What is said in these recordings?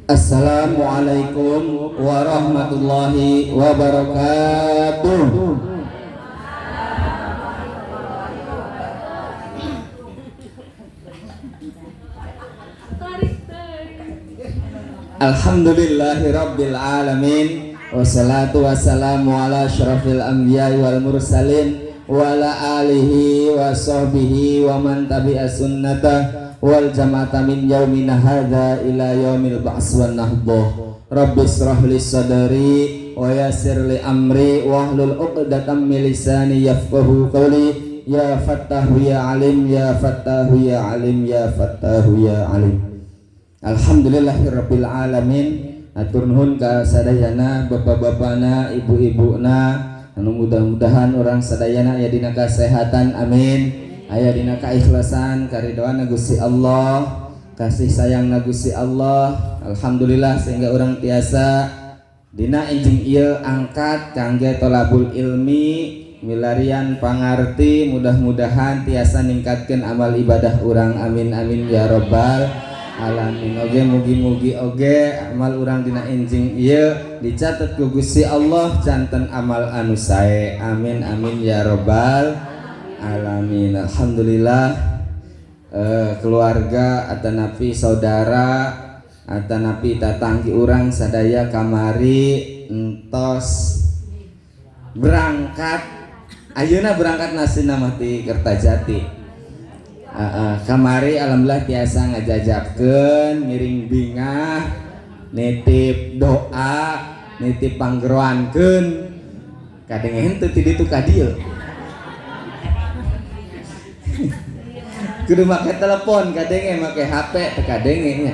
Assalamualaikum warahmatullahi wabarakatuh. Alhamdulillahi rabbil alamin. Wassalatu wassalamu ala asyrafil anbiya'i wal mursalin wa ala alihi wa sahbihi wa man tabi'a sunnatah wal jama'ata min yaumina hadza ila yaumil ba's wan nahdah. Rabbi israh li sadri wa yassir li amri wahlul 'uqdatam min lisani yafqahu qawli. Ya Fattahu ya Alim, ya Fattahu ya Alim, ya Fattahu ya Alim. Alhamdulillahirabbil alamin. Atur nuhun ka sadayana bapak-bapana, ibu-ibuna, anu mudah-mudahan orang sadayana aya dina kasehatan, amin. Aya dina kaikhlasan, karidoan Gusti Allah, kasih sayang Gusti Allah. Alhamdulillah sehingga orang tiasa dina enjing ieu angkat kangge tolabul ilmi, milarian pangarti, mudah-mudahan tiasa ningkatkeun amal ibadah urang, amin amin ya rabbal alamin. Oge mugi-mugi oge amal urang dina enjing ieu dicatet ku Gusti Allah janten amal anu sae, amin amin ya rabbal alamin. Alhamdulillah keluarga atanapi saudara atanapi tatangki urang sadaya kamari entos berangkat. Ayeuna berangkat nasina mah ti Kertajati. Kamari alhamdulillah tiasa ngajajakeun ngiring bingah, nitip doa, nitip panggeroankeun. Kadenge teu ti ditu ka dieu. Kudu make telepon, kadenge make HP teu kadenge nya.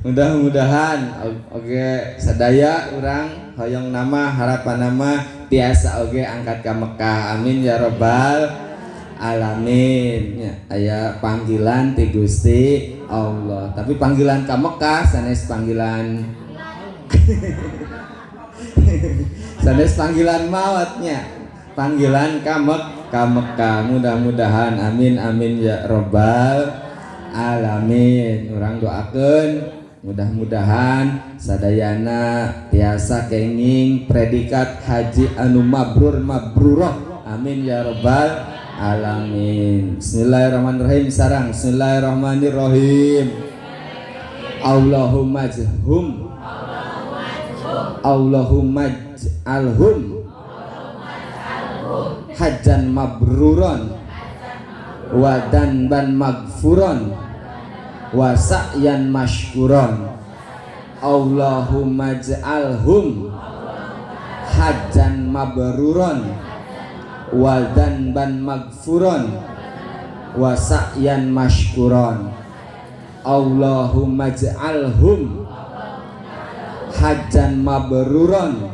Mudah-mudahan oge sadaya urang hoyong nama harapan nama tiasa oge angkat ka Mekah, amin ya rabbal alamin. Ya, aya panggilan ti Gusti Allah, tapi panggilan ka Mekah sanes panggilan sanes panggilan mautnya, panggilan ka Mekah. Mudah-mudahan amin amin ya rabbal alamin. Urang doakeun mudah-mudahan sadayana tiasa kenging predikat haji anu mabrur mabrurah, amin ya rabbal alamin. Bismillahirrahmanirrahim. Sarang bismillahirrahmanirrahim. Allahumma jhum Allahumma alhum hajjan mabruron wa danban magfuron wa sa'yan mashkuron. Allahumma ja'alhum hajjan mabruron wa danban magfuron wa sa'yan mashkuron. Allahumma ja'alhum hajjan mabruron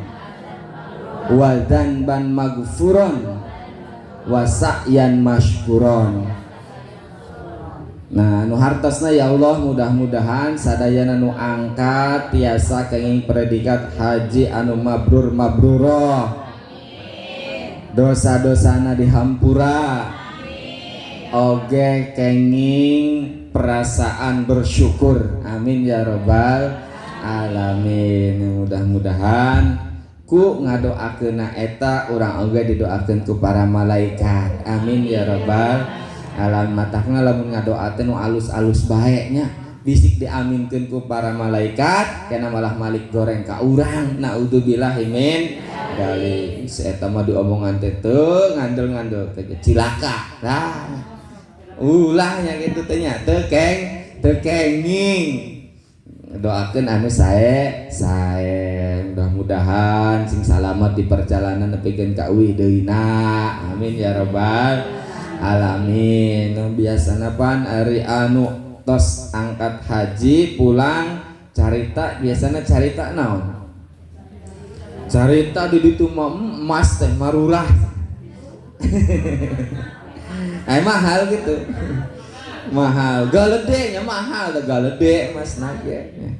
wa danban magfuron wa sa'yan mashkuron. Nah, nu hartosna ya Allah, mudah-mudahan sadayana nu angkat tiasa kenging predikat haji anu mabrur mabrurah, dosa-dosana dihampura, oge kenging perasaan bersyukur, amin ya rabbal alamin. Mudah-mudahan ku ngadoakeunna eta urang oge didoakeun ku para malaikat, amin ya rabbal alam. Matahna lamun ngadoa teh nu alus-alus bae nya bisik diaminkeun ku para malaikat, kana malah malik goreng ka urang, naudzubillah min dzalik. Eta mah diomongan teh teu ngandel-ngandel teh cilaka lah, ulah nya kitu teh nya teu kenging. Doakeun anu sae mudah-mudahan sing salamet di perjalanan nepikeun ka eueuh deuna, amin ya rabbal alamin. Biasana pan ari anu tos angkat haji pulang carita, biasana carita naon? Carita di ditu mah emas teh marurah. Mahal gitu. Mahal, galedenya mahal, galede mas nage.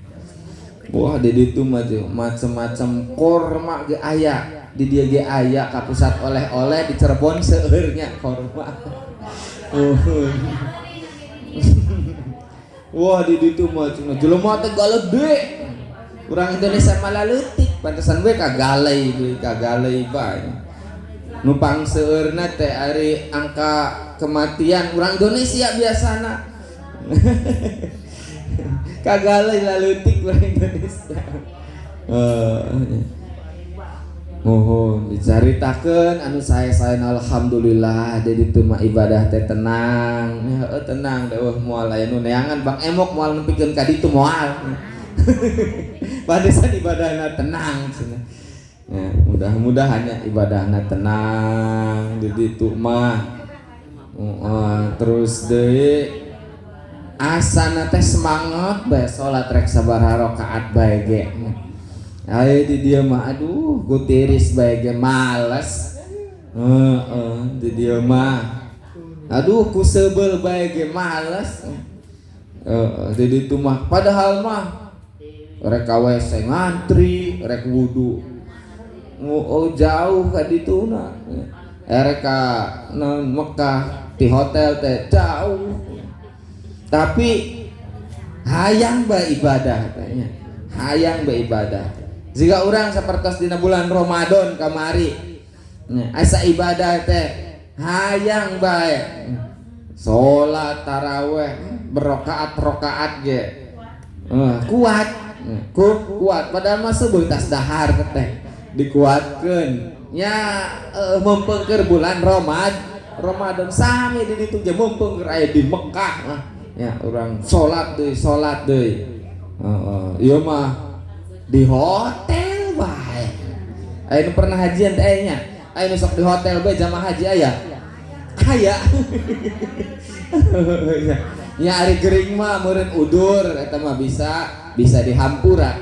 Wah di ditu mah macam-macam korma ge aya. Di dia ge aya ka pusat oleh-oleh di Cirebon seueur nya korma. Wah di ditu mah cuma jelema teh galede. Urang Indonesia malah leutik, pantesan we kagalai bae. Numpang seueurna teh ari angka kematian urang Indonesia biasana. Kagalai laleutik urang Indonesia. Mohon dicaritakeun anu sae-saena alhamdulillah jadi teu mah ibadah teh tenang. Tenang deuh moal aya nu neangan Bang Emok moal nempikeun ka ditu moal. Padesan ibadahna tenang cenah. Ya, mudah-mudahan ya ibadahna tenang di ditu mah. Terus deui asana teh semangat bae salat rek sabaraha rakaat bae ge. Ayo di dia mah aduh ku tiris bae ge males. Di dia mah aduh ku sebel bae ge males. Di ditu mah padahal mah rek ka WC ngantri, rek wudu. Jauh ka dituna. Rek ka Mekah di hotel teh jauh. Tapi hayang bae ibadah tanya. Hayang bae ibadah. Jika orang sapertos dina bulan Ramadan kamari asa ibadah teh hayang bae salat taraweh berrokaat ge kuat padahal mah seubeuh tas dahar teh dikuatkeun nya mumpung bulan Ramadan sami di ditu ge mumpung aya di Mekah ya urang salat deui ieu mah di hotel bae. Aya pernah hajian teh nya. Aya nu sok di hotel bae jamaah haji aya. Aya. Nya ari gering mah meureun udur eta mah bisa dihampura.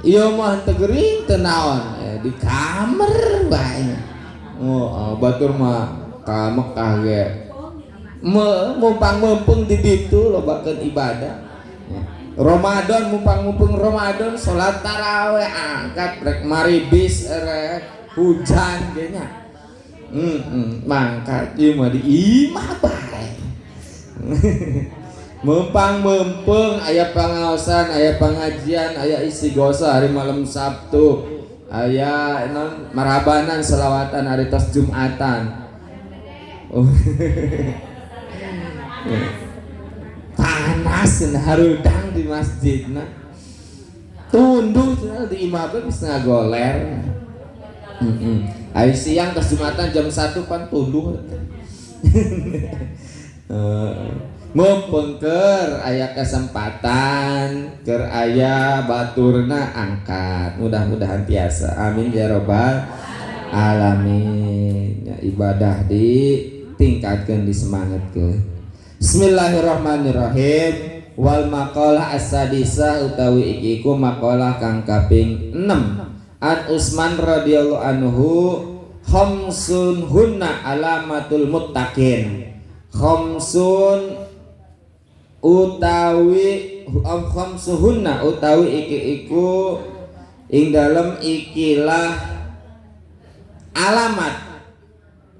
Ieu mah teu gering teu naon, di kamar bae. Batur mah ka Mekah ge. Mumpang mumpung di ditu lobakeun ibadah. Ramadan mumpung Ramadan salat tarawih angkat rek maribis rek hujan ge nya. Mangkat ieu mah di imah bae. Mumpung aya pangaosan, aya pangajian, aya istighosa hari malam Sabtu. Aya marabanan selawatan hari tos Jumatan. Panas harudang di masjidna tunduh di imah bisa ngagoler. Hari siang ke Jumatan jam 1 pan tunduh. Mumpung keur aya kesempatan keur aya baturna angkat mudah-mudahan tiasa amin ya robbal alamin. Ya, ibadah ditingkatkeun disemangatkeun. Bismillahirrahmanirrahim. Wal maqalah as-sadisah utawi iku maqalah kang kaping 6. An Utsman radhiyallahu anhu khamsun hunna alamatul muttaqin. Khamsun utawi khamsuhunna utawi iku ing dalem ikilah alamat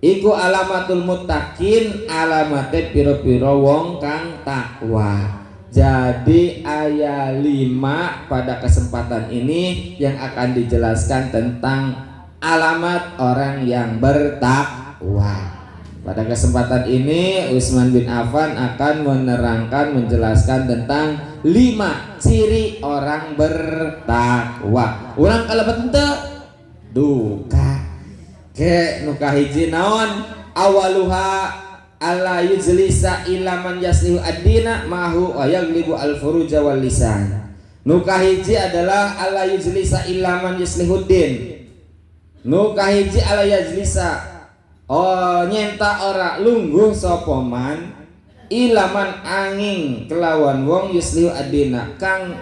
iku alamatul muttaqin alamate pira-pira wong kang takwa. Jadi ayat 5 pada kesempatan ini yang akan dijelaskan tentang alamat orang yang bertakwa. Pada kesempatan ini Utsman bin Affan akan menerangkan menjelaskan tentang 5 ciri orang bertakwa. Urang kalebet henteu duka ke nu kahiji naon awaluha alla yujlisa illa man yaslihu ad-dina mahu wa yaglibu al-furuja wal lisan. Nu kahiji adalah alla yujlisa illa man yaslihu ad-din. Nu kahiji alla yajlisa nyenta ora lungguh sapa man ilaman angin kelawan wong yuslihu ad-dina kang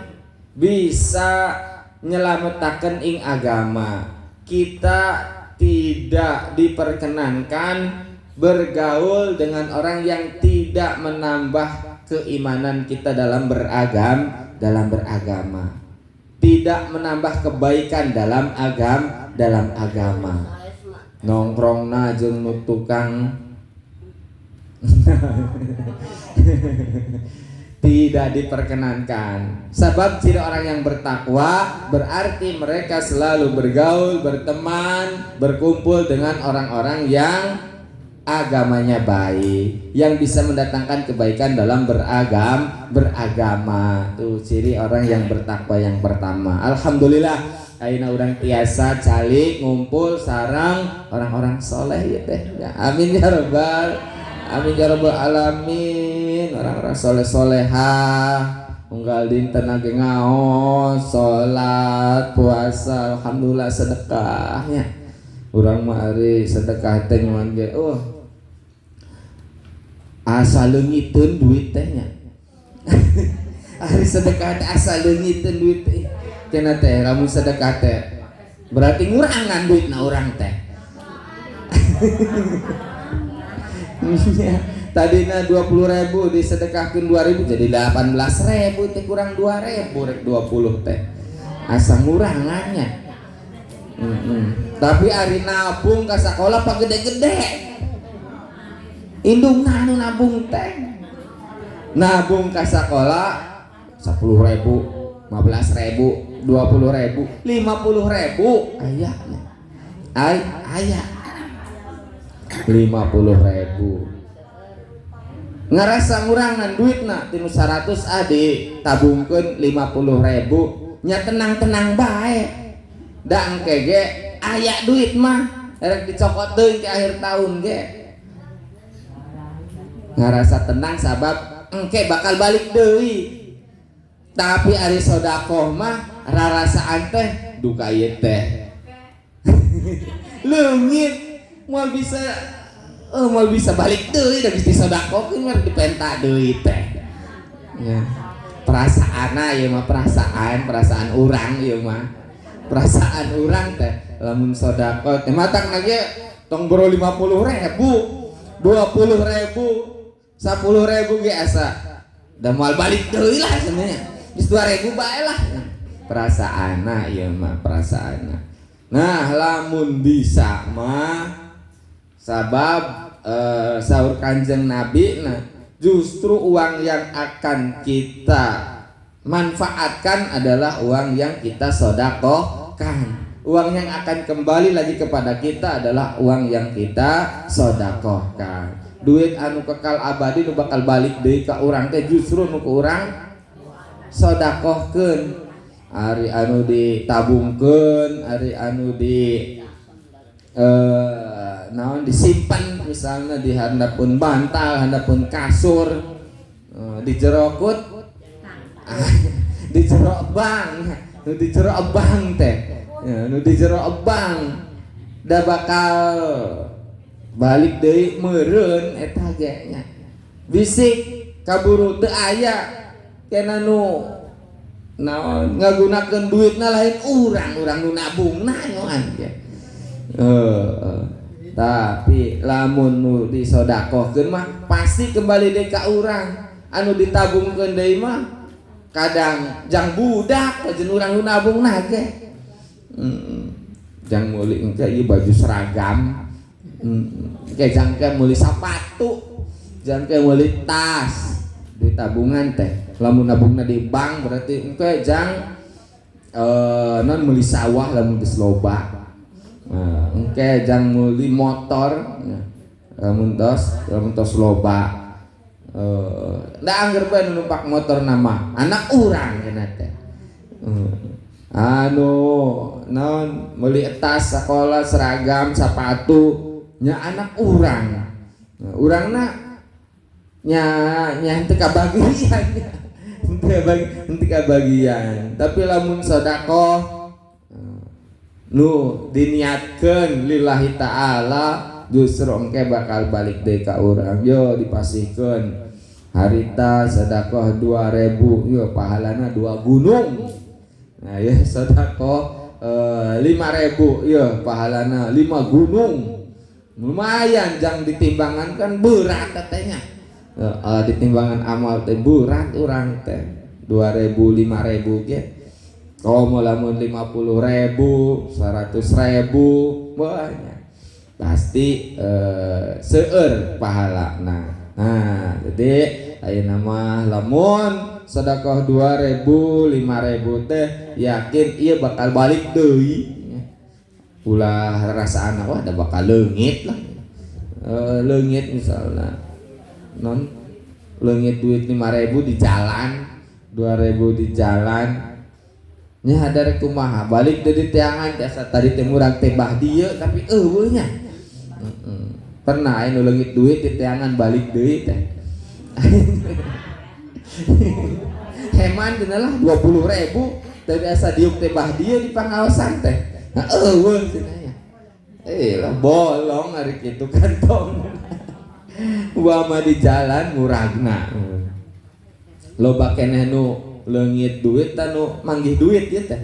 bisa nyelametaken ing agama. Kita tidak diperkenankan bergaul dengan orang yang tidak menambah keimanan kita dalam beragama, tidak menambah kebaikan dalam agama. Nongkrongna jeung nu tukang tidak diperkenankan. Sebab ciri orang yang bertakwa berarti mereka selalu bergaul, berteman, berkumpul dengan orang-orang yang agamanya baik, yang bisa mendatangkan kebaikan dalam beragama. Tuh ciri orang yang bertakwa yang pertama. Alhamdulillah ayeuna urang tiasa calik ngumpul sareng orang-orang soleh ya teh. Ya, amin ya rabbal alamin. Orang-orang soleh-soleha unggal dinten lagi ngaos, salat, puasa, alhamdulillah sedekahnya. Urang mah ari sedekah teh nyaman ge asa leungiteun duit teh nya. Ari sedekah teh asa leungiteun duit teh. Cenah teh lamun sedekah teh berarti ngurangan duitna urang teh. Tadina 20.000 disedekahkeun 2.000 jadi 18.000 teh kurang 2.000 rek 20 teh. Asa ngurangannya. Tapi ari nabung ka sakola pa gede-gede. Indungna anu nabung teh. Nabung ka sakola 10.000, 15.000, 20.000, 50.000 aya. Aya 50.000. Ngarasa ngurangan duitna tinu 100 ade tabungkeun 50.000 nya tenang-tenang bae. Da engke ge aya duit mah rek dicokot deui ke akhir tahun ge. Ngarasa tenang sabab engke bakal balik deui. Tapi ari sedekah mah rarasaan teh duka ieu teh. Leungit moal bisa balik deui da geus disedekahkeun mah dipenta deui teh. Ya. Perasaanna ieu mah perasaan urang ieu mah. Perasaan urang teh lamun sedekah teh matangna ge tong boro 50.000, 20.000, 10.000 ge asa da moal balik deui lah sebenarnya. Geus 2.000 bae lah. Perasaanna ieu mah perasaanna. Nah, lamun bisa mah sabab saur Kanjeng Nabi nah justru uang yang akan kita manfaatkan adalah uang yang kita sedekahkan. Uang yang akan kembali lagi kepada kita adalah uang yang kita sedekahkan. Duit anu kekal abadi nu bakal balik deui ka urang teh justru nu ku urang sedekahkeun. Ari anu ditabungkeun, ari anu disimpan misalnya di handapun bantal, handapun kasur, dijerokut, dijerok bank, dijerok bank teh, dijerok bank, da bakal balik deui meureun eta ge nya. Bisik kaburu teu aya kenna nu naon ngagunakeun duitna lain urang nu nabungna nyoan ge. Tapi lamun nu disedekahkeun mah pasti kembali deui ka urang. Anu ditabungkeun deui mah kadang jang budak jeung urang nu nabungna ge. Jang meuli engke ieu baju seragam. Jang ke meuli sapatu, jang ke meuli tas. Duit tabungan teh. Lamun nabungna di bank berarti engke jang non meuli sawah lamun geus loba. Engke jang meuli motor lamun tos loba. Da angger bae nu numpak motor nama anak urang cenah teh. Anu naon meuli tas sakola seragam sapatu nya anak urang. Urangna nya henteu kabagian. Henteu kabagian. Tapi lamun sedekah nu diniatkeun lillahi ta'ala justru engke bakal balik deui ka urang. Yo dipasihkeun harita sedekah 2.000 yo pahalana 2 gunung. Nah ya sedekah 5.000 yo pahalana 5 gunung. Lumayan jang ditimbangan kan berat katanya. Ditimbangan amal teh berat urang teh 2.000 5.000 ge. Komo lamun 50.000 100.000 banyak pasti seueur pahalana. Nah jadi ayeuna mah lamun sedekah 2000 5000 teh yakin ieu bakal balik deui. Ulah rasaan wah da bakal leungit lah. Leungit misalnya non leungit duit 5000 di jalan 2000 di jalan nya hadar kumaha balik dari tiangan tiasa tadi teh murang teh bah dieu tapi eueuh nya pernah anu leungit duit di tiangan balik deui teh heman geuna lah 20.000 teh biasa diuk teh bah dieu di pangaosan teh eueuh cenah lah bolong hari kitu kantong uama di jalan muragna loba keneh nu leungit duit anu manggih duit ieu teh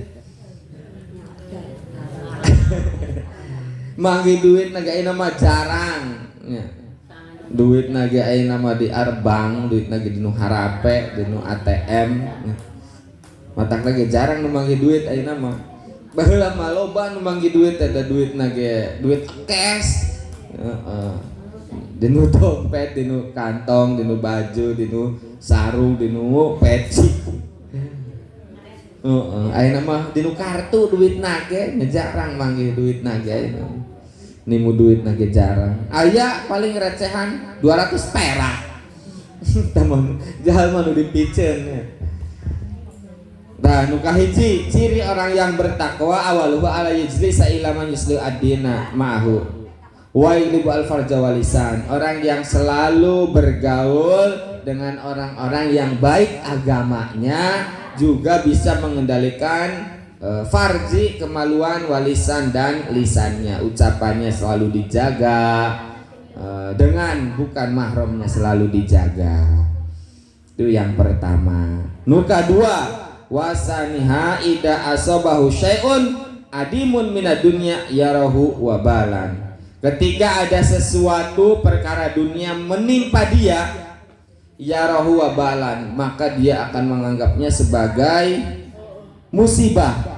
manggih duit na ge ayeuna mah jarang nya duit na ge ayeuna mah di arbang duit na ge di nu harape di nu ATM matakna ge jarang nu manggih duit ayeuna mah baheula mah loba nu manggih duit teh da duit na ge duit cash di nu dompet di nu kantong di nu baju di nu sarung di nu peci ayeuna mah di nu kartu duit nage jarang manggih duit nage ayeuna nimu duit nage jarang aya paling recehan 200 perak tamun jahal mah nu dipiceun ya. Nah nu kahiji ciri orang yang bertakwa awaluhu ala yajli sailaman yuslu ad-dina ma'ahu wa yalibu al-farja walisan orang yang selalu bergaul dengan orang-orang yang baik agamanya juga bisa mengendalikan farji kemaluan walisan dan lisannya ucapannya selalu dijaga dengan bukan mahramnya selalu dijaga itu yang pertama. Nu kadua wasaniha ida asabahu syai'un adimun minad dunya yarahu wabalan ketika ada sesuatu perkara dunia menimpa dia yarahu wabalan maka dia akan menganggapnya sebagai musibah.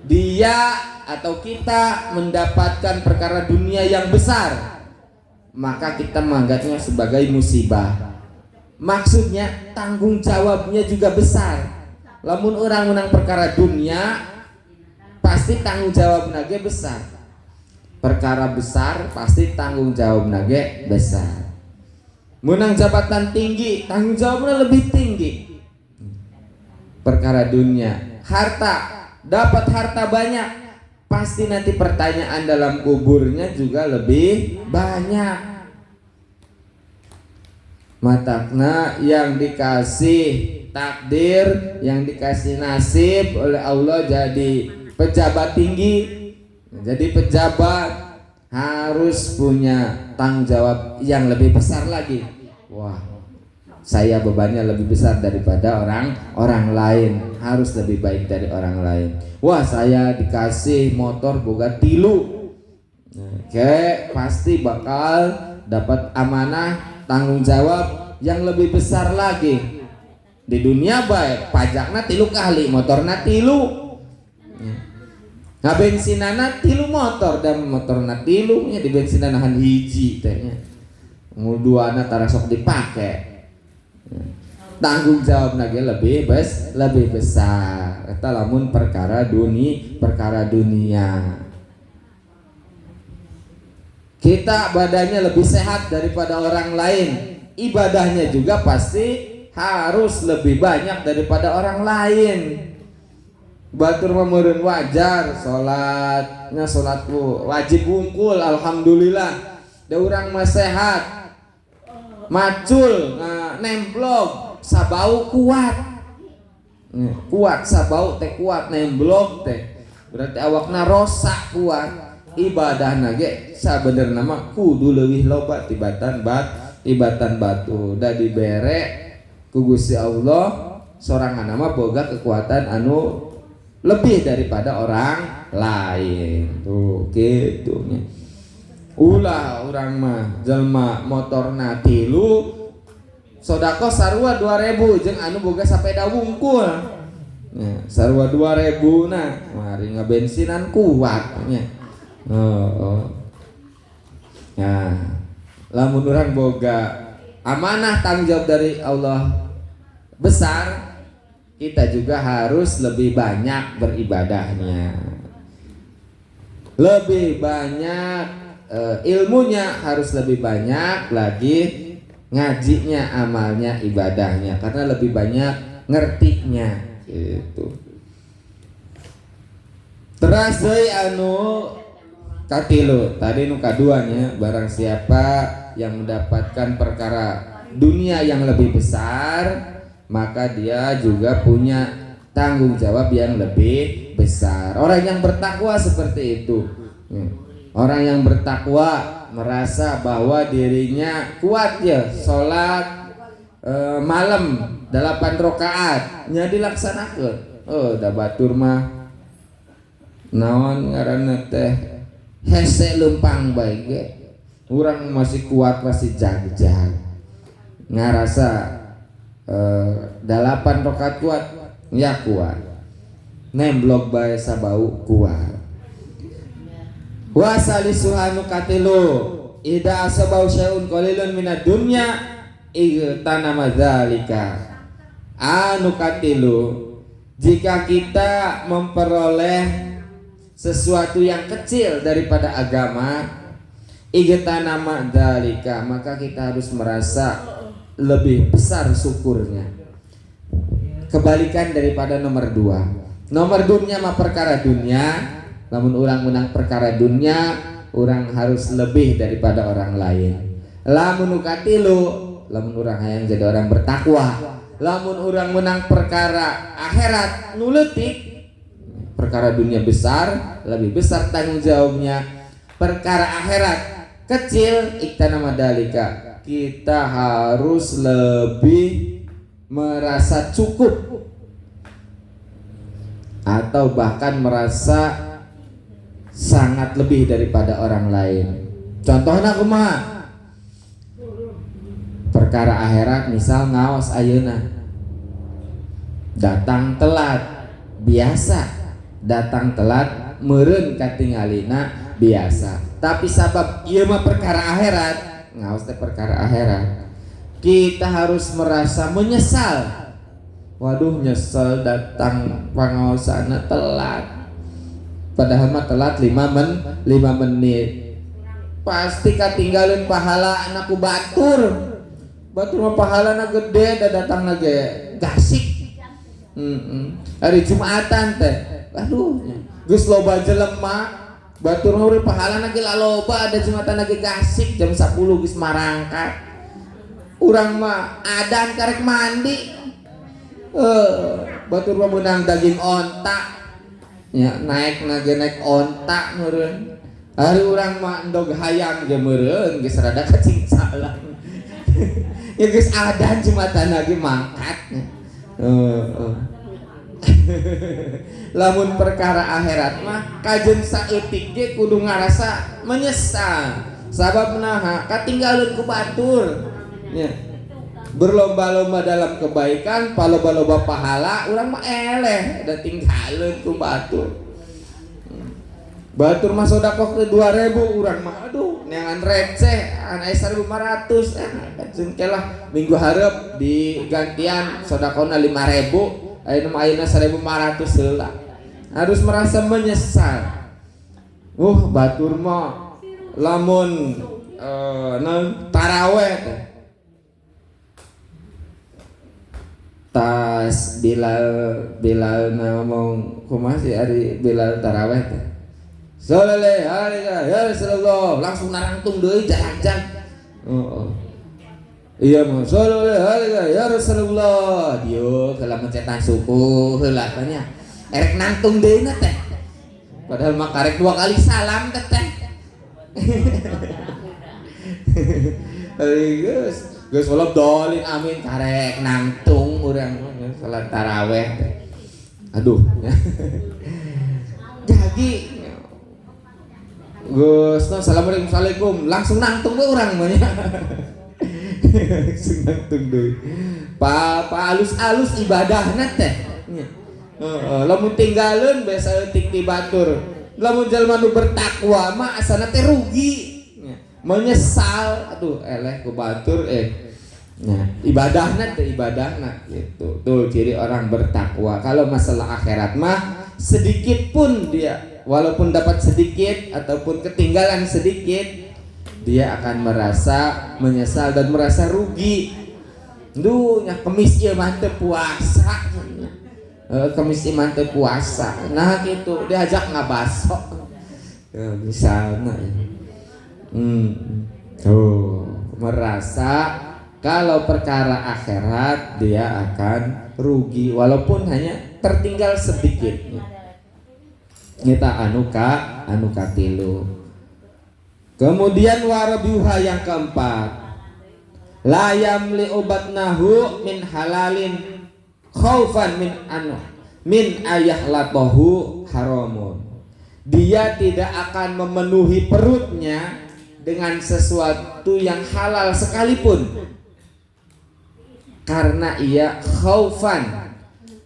Dia atau kita mendapatkan perkara dunia yang besar maka kita menganggapnya sebagai musibah. Maksudnya tanggung jawabnya juga besar. Lamun orang menang perkara dunia pasti tanggung jawab nage besar. Perkara besar pasti tanggung jawab nage besar. Menang jabatan tinggi tanggung jawabnya lebih tinggi. Perkara dunia harta dapat harta banyak pasti nanti pertanyaan dalam kuburnya juga lebih banyak. Matakna yang dikasih takdir yang dikasih nasib oleh Allah jadi pejabat tinggi jadi pejabat harus punya tanggung jawab yang lebih besar lagi. Wah, saya bebannya lebih besar daripada orang lain, harus lebih baik dari orang lain. Wah, saya dikasih motor boga tilu, oke, pasti bakal dapat amanah tanggung jawab yang lebih besar lagi. Di dunia baik pajakna tilu kali, motorna tilu. Nah bensinana tilu motor dan motorna tilu nya di bensinanahan hiji tehnya. Mau duana tarasok dipake. Tanggung jawab nage lebih besar. Eta lamun perkara dunia. Kita badannya lebih sehat daripada orang lain. Ibadahnya juga pasti harus lebih banyak daripada orang lain. Batur memeureun wajar salatnya salatku wajib wungkul alhamdulillah. Da urang mah sehat. Macul nemblog sabau kuat. Kuat sabau teh kuat nemblog teh. Berarti awakna rosak kuat. Ibadahna ge sabenerna mah kudu leuwih loba tibatan batu da dibere ku Gusti Allah sorangan mah boga kekuatan anu lebih daripada orang lain tuh gitu nya. Ulah urang mah jelma motorna tilu sodako sarua 2000 jeung anu boga sapeda wungkul nya sarua 2000 na mari ngabensinan kuat nya. Nah lamun urang boga amanah tanggung jawab dari Allah besar, kita juga harus lebih banyak beribadahnya, lebih banyak ilmunya, harus lebih banyak lagi ngajinya, amalnya, ibadahnya, karena lebih banyak ngertinya gitu. Terus anu katilu tadi nu kaduanya, barang siapa yang mendapatkan perkara dunia yang lebih besar, maka dia juga punya tanggung jawab yang lebih besar. Orang yang bertakwa seperti itu. Orang yang bertakwa merasa bahwa dirinya kuat ya, sholat malam 8 rakaat nya dilaksanakeun. Oh, da batur mah naon ngaranna teh hese lempang bae ge. Urang masih kuat, masih jag-jag. Ngarasa 8 rakaat kuat, ya kuat. Nemblok bae sabau kuat. Wa salisuhanu katilu ida asabau syai'un qalilun minad dunya igtanama dzalika. Anu katilu, jika kita memperoleh sesuatu yang kecil daripada agama, igtanama dzalika, maka kita harus merasa lebih besar syukurnya. Kebalikan daripada nomor 2. Nomor dunia mah perkara dunia, namun orang menang perkara dunia, orang harus lebih daripada orang lain. Lamun ukatilu, lamun orang hayang jadi orang bertakwa, lamun orang menang perkara akhirat nuletik, perkara dunia besar, lebih besar tanggung jawabnya. Perkara akhirat kecil, iktanama dalika, kita harus lebih merasa cukup atau bahkan merasa sangat lebih daripada orang lain. Contohnya kumaha? Perkara akhirat misal ngaos ayeuna datang telat biasa, datang telat meureun katingalina biasa. Tapi sabab ieu mah perkara akhirat, ngaos teh perkara akhirat, kita harus merasa menyesal. Waduh, nyesel datang pangaosana telat, padahal mah telat 5 menit. Pasti katinggalin pahala anakku batur mah pahalana gede, datang lagi gasik. Hari Jumatan teh, aduh geus loba jelema batur mah pahalana ge loba, ada Jumatan lagi gasik jam 10 geus marangkat. Urang mah adan karek mandi, batur mah menang daging onta, ya naik onta meureun. Hari urang mah endog hayang ge meureun geus rada kacingcalang. Ya geus adan Jumatan lagi mangkat. Lamun perkara akhirat mah kajen saeutik ge kudu ngarasa menyesal. Sabab naha katinggalun ku batur. Ya. Berlomba-lomba dalam kebaikan, paloba-loba pahala, urang mah eleh da tinggalun ku batur. Batur mah sedekah ke 2000, urang mah aduh neangan receh an aya 1500. Jengkelah minggu hareup digantian sedekahna 5000, ayeuna 1500 heula. Harus merasa menyesal. Batur mah lamun taraweh teh tas Bilal ngomong kumaha sih ari Bilal taraweh teh, sallallahu alaihi ya Rasulullah, langsung narangtung deui jangan. Iya mah sallallahu alaihi ya Rasulullah, dieu heula mencetan suku heula tanya erek nangtung deui na teh, padahal mah karek 2 kali salam teh. Geus salat dolin amin karek nangtung urang salat taraweh. Aduh. Jadi Gus, assalamualaikum, langsung nangtung we urang mah nya. Langsung nangtung deui. Pa alus-alus ibadahna teh. Lamun tinggalin biasa etik ti batur. Lamun jalma nu bertakwa mah asana teh rugi. Menyesal, aduh eleh ku batur Nah, ibadahna gitu. Tuh ciri orang bertakwa. Kalau masalah akhirat mah sedikit pun dia, walaupun dapat sedikit ataupun ketinggalan sedikit, dia akan merasa menyesal dan merasa rugi. Duh, nya kemis ieu mah teu puasa. Kemis ieu mah teu puasa. Nah gitu, diajak ngabaso. Misalnya. Tuh, merasa kalau perkara akhirat dia akan rugi walaupun hanya tertinggal sedikit. Kita anuka tilu. Kemudian warabiuha yang keempat, la yamli ubatnahu min halalin khaufan min ayahlatahu haramun. Dia tidak akan memenuhi perutnya dengan sesuatu yang halal sekalipun, karena ia khaufan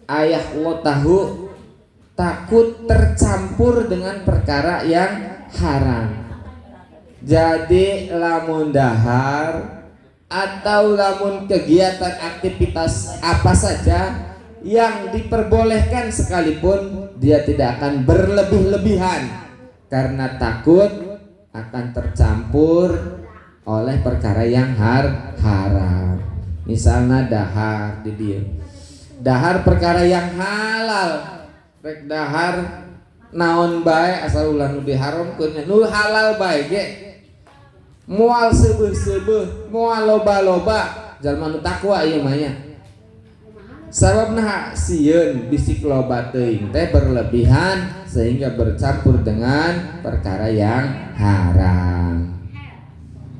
ayahlatahu, takut tercampur dengan perkara yang haram. Jadi lamun dahar atau lamun kegiatan aktivitas apa saja yang diperbolehkan sekalipun, dia tidak akan berlebih-lebihan karena takut akan tercampur oleh perkara yang haram. Misalnya dahar di dia, dahar perkara yang halal, rek dahar naon bae asal ulah nu diharamkeun, nu halal bae ge moal seubeuh-seubeuh, moal loba-loba, jalma nu takwa ieu mah nya. Sababna sieun bisik loba teuing teh berlebihan sehingga bercampur dengan perkara yang haram.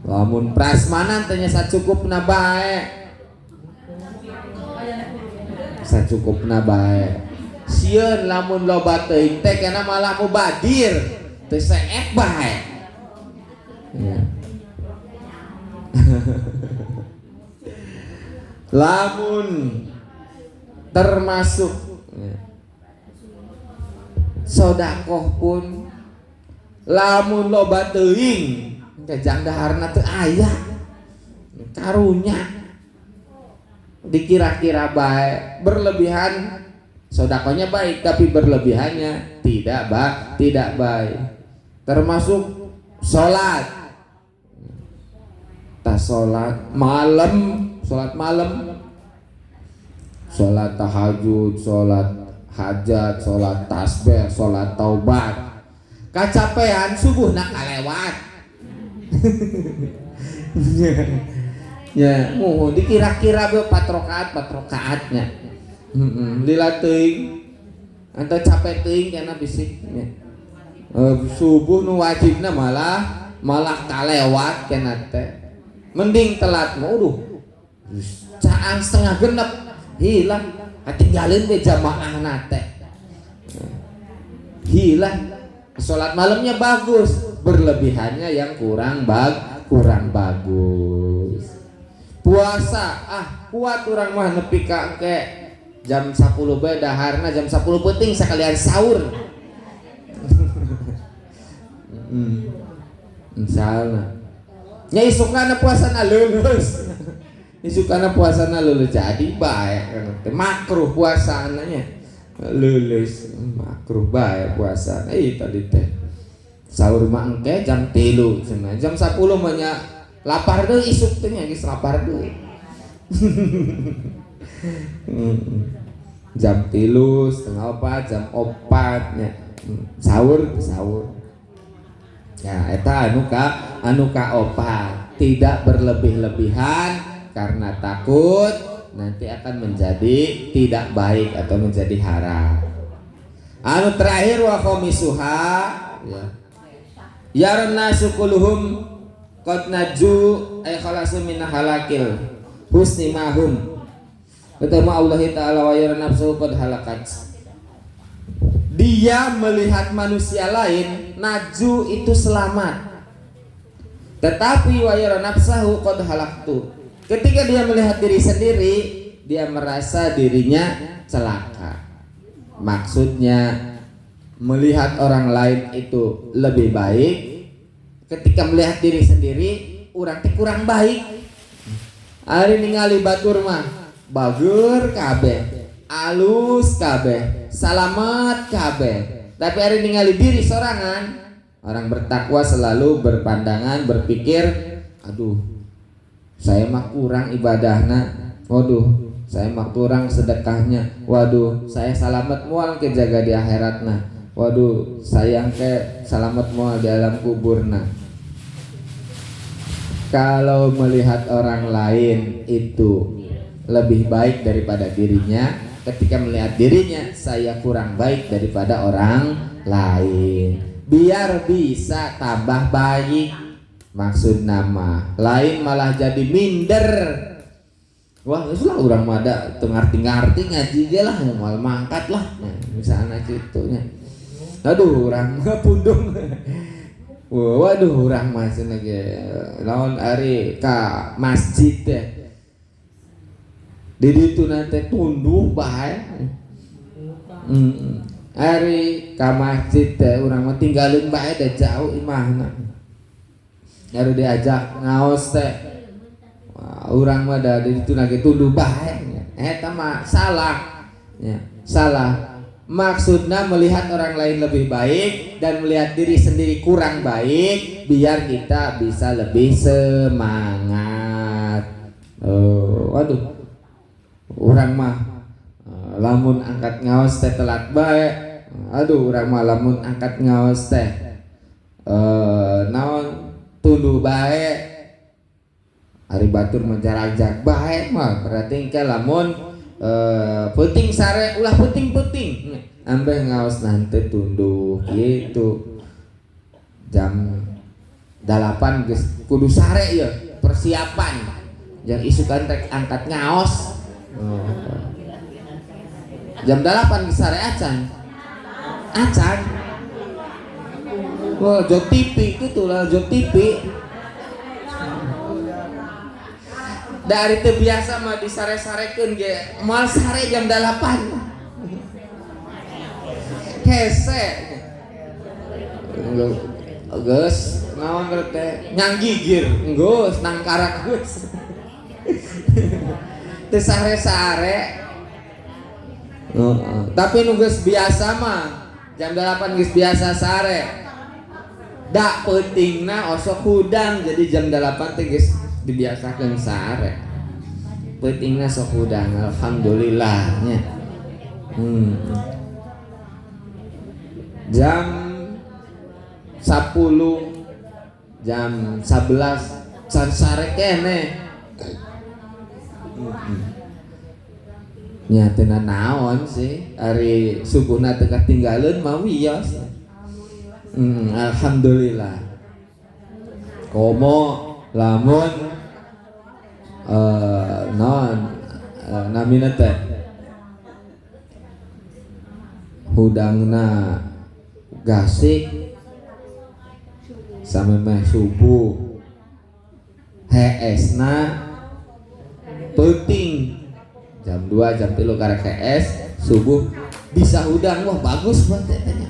Lamun prasmanan teh nya sacukupna bae. Sacukupna bae. Sieun lamun loba teuing teh kana malah mubadir, teu seek bae. Ya. Lamun termasuk sodakoh pun lamun loba teuing kajang daharna teu aya karunya dikira-kira baik, berlebihan sodakohnya baik tapi berlebihannya tidak baik. Termasuk sholat, sholat malam, sholat tahajud, sholat hajat, sholat tasbih, sholat taubat, kacapean subuh nak kalewat. Ya, dikira-kira be 4 rakaatnya. Lila teuing anta capek teuing kana bisik nya. Subuh nu wajibna malah kalewat kana teh. Mending telat mah caang setengah genep hilang, tinggalin we jamaahna teh. Hilang. Salat malamnya bagus, berlebihannya yang kurang bagus. Puasa kuat urang mah nepi ka engke jam 10 bae daharna jam 10 penting sakalian sahur. Insyaallah. Nya isukana puasana lulus. Isukana puasana lulus jadi bae teh makruh puasana nya. Lulus makruh bae puasana. Tadi teh sahur mah engke jam 3 cenah. Jam 10 mah nya lapar deui isuk teh nya geus lapar deui. Jam 3 setengah 4 jam 4 nya sahur. Ya eta anu ka opat, tidak berlebih-lebihan karena takut nanti akan menjadi tidak baik atau menjadi haram. Anu terakhir wa khamisuha ya. Yarna sukuluhum qad naju ay khalasu min halakil husni mahum. Ketemu Allah Ta'ala wa yarna nafsu qad halakat. Dia melihat manusia lain naju itu selamat, tetapi wa yara nafsahu qad halaktu. Ketika dia melihat diri sendiri, dia merasa dirinya celaka. Maksudnya melihat orang lain itu lebih baik, ketika melihat diri sendiri orang teh kurang baik. Ari ningali batur mah bager kabeh, alus kabeh, salamet kabeh. Tapi ari ningali diri sorangan, orang bertakwa selalu berpandangan berpikir, aduh saya mah kurang ibadahna, waduh saya mah kurang sedekahnya, waduh saya salamet moal ke jaga di akhiratna, waduh sayang ke salamet moal di alam kuburna. Kalau melihat orang lain itu lebih baik daripada dirinya, ketika melihat dirinya saya kurang baik daripada orang lain, biar bisa tambah baik. Maksud nama lain malah jadi minder. Wah itulah orang mada ngarti-ngarti ngaji dia lah, mal mangkat lah misalnya gitunya. Aduh orang pundung. Waduh orang masih lagi lawan hari ka masjid deh. Di situ nanti tunduh bae. Hari ka masjid teh orang mah tinggalin bae dah jauh imahna. Harus diajak ngaos teh. Orang mah dah di situ lagi tunduh bae. Eta mah salah. Ya, salah. Maksudnya melihat orang lain lebih baik dan melihat diri sendiri kurang baik biar kita bisa lebih semangat. Waduh, orang mah lamun angkat ngaos teh telat bae. Aduh, orang mah lamun angkat ngaos teh naon tunduh bae. Ari batur menjarajak bae mah berarti engke lamun puting sare ulah puting ambil ngaos nanti tunduh gitu jam 8 geus kudu sare ya persiapan yang isukan rek angkat ngaos jam 8 geus sare acan wah jod TV gitu lah jod TV dari itu biasa mah disare-sarekeun ge moal sare jam 8 hese geus naon teh nyanggigir geus nang karak geus teu sare-sare tapi nu geus biasa mah jam 8 geus biasa sare da pentingna osok hudang jadi jam 8 teh geus dibiasakan sare pentingnya sok udang alhamdulillahnya jam 10 jam 11 can sare kene nya teu naon sih ari subuhna teu katinggaleun mah wios alhamdulillah komo lamun namina teh hudangna gasik samemeh subuh heesna penting jam 2 jam 3 karek hees subuh bisa hudang wah bagus banget tanya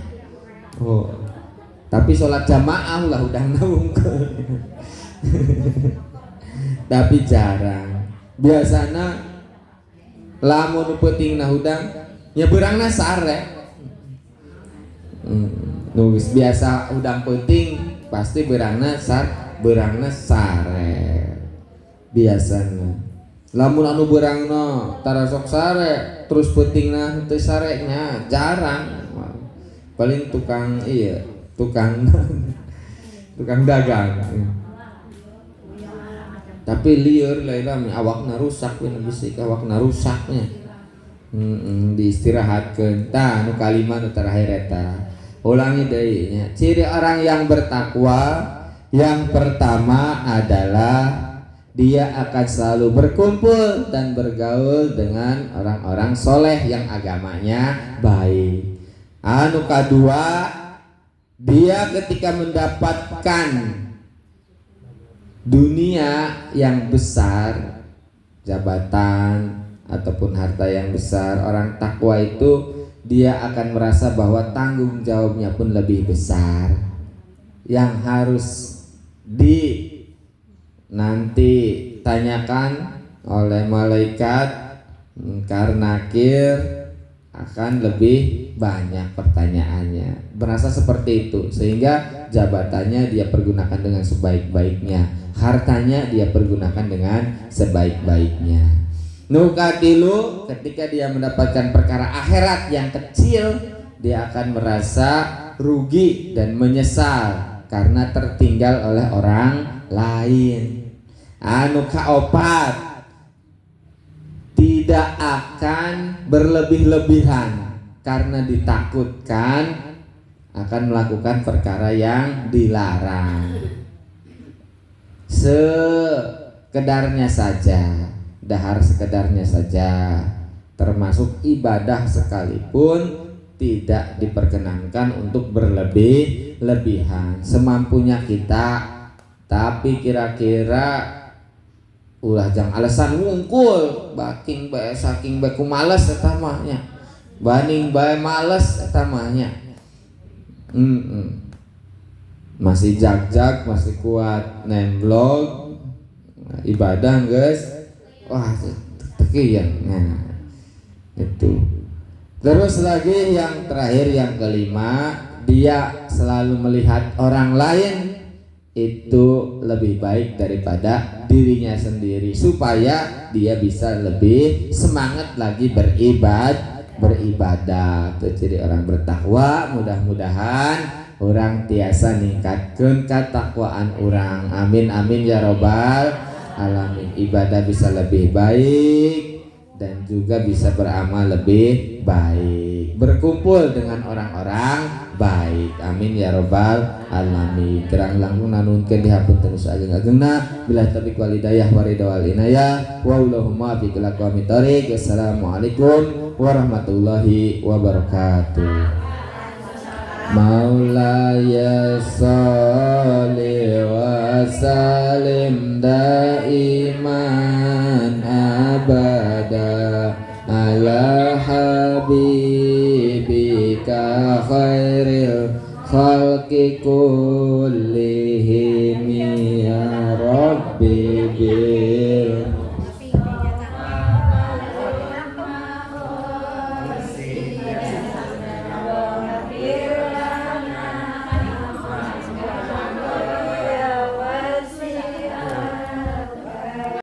tapi sholat jamaah lah hudang naungkeun tapi jarang biasana lamun pentingna hudang nya beurangna sare nulis biasa udang penting pasti beurangna sare biasana lamun anu beurangna tara sok sare terus pentingna teu sare nya jarang paling tukang dagang tapi lieur laila awakna rusak we bisik awakna rusaknya diistirahatkeun tah nu kalima nu terakhir eta ulangi deui nya ciri orang yang bertakwa yang pertama adalah dia akan selalu berkumpul dan bergaul dengan orang-orang soleh yang agamanya baik. Anu kedua, dia ketika mendapatkan dunia yang besar, jabatan ataupun harta yang besar, orang takwa itu dia akan merasa bahwa tanggung jawabnya pun lebih besar, yang harus nanti tanyakan oleh malaikat karena nakir akan lebih banyak pertanyaannya. Berasa seperti itu, sehingga jabatannya dia pergunakan dengan sebaik-baiknya, hartanya dia pergunakan dengan sebaik-baiknya. Nukatilu, ketika dia mendapatkan perkara akhirat yang kecil, dia akan merasa rugi dan menyesal karena tertinggal oleh orang lain. Anu kaopat, tidak akan berlebih-lebihan karena ditakutkan akan melakukan perkara yang dilarang. Sekedarnya saja, dahar sekedarnya saja, termasuk ibadah sekalipun tidak diperkenankan untuk berlebih-lebihan. Semampunya kita, tapi kira-kira ulah jang alasan wungkul baking bae saking bae ku males eta mah nya, baning bae males eta mah nya. Masih jag-jag, masih kuat nemblog ibadah guys. Wah tekian. Nah itu. Terus lagi yang terakhir, yang kelima, dia selalu melihat orang lain itu lebih baik daripada dirinya sendiri, supaya dia bisa lebih semangat lagi beribadah. Itu ciri orang bertakwa. Mudah-mudahan orang tiasa ningkatkeun katakwaan orang. Amin amin ya robbal alamin. Ibadah bisa lebih baik dan juga bisa beramal lebih baik, berkumpul dengan orang-orang baik. Amin ya robbal alamin. Kerang langkung nanunkeun dihapunten ageng-agengna. Bila taufiq wal hidayah waridha wal inayah. Wallahumma fi kulli aqwamit thoriq. Wassalamualaikum warahmatullahi wabarakatuh. Maulaya sholli wa salim daiman abada ala habibika khairil khalqi kullihim ya rabbi.